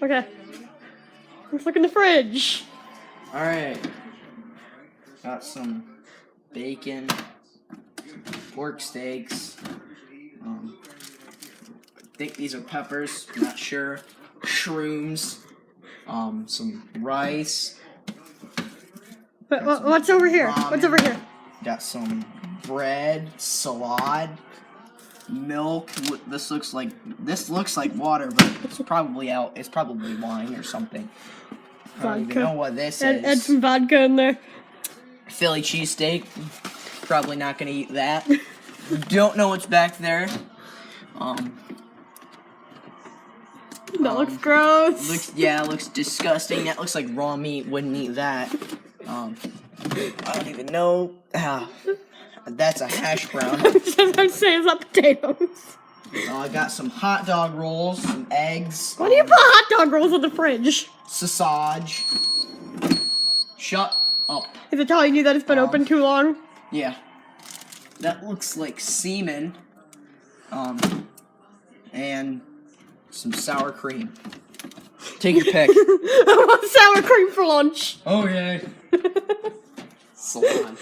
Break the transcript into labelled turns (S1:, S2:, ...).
S1: Okay. Let's look in the fridge.
S2: Alright. Got some bacon, pork steaks. I think these are peppers, I'm not sure. Shrooms. Some rice.
S1: What's over here?
S2: Ramen.
S1: What's over here?
S2: Got some bread, salad, milk. This looks like water, but it's probably wine or something. I don't even know what this is.
S1: Add some vodka in there.
S2: Philly cheesesteak. Probably not gonna eat that. Don't know what's back there.
S1: That looks gross.
S2: Looks disgusting. That looks like raw meat. Wouldn't eat that. I don't even know. That's a hash brown.
S1: I'm saying it's not potatoes.
S2: I got some hot dog rolls, some eggs.
S1: Why do you put hot dog rolls in the fridge?
S2: Sausage. Shut up.
S1: Is it telling you that it's been open too long?
S2: Yeah. That looks like semen. And some sour cream. Take your pick.
S1: I want sour cream for lunch.
S2: Okay. Salon.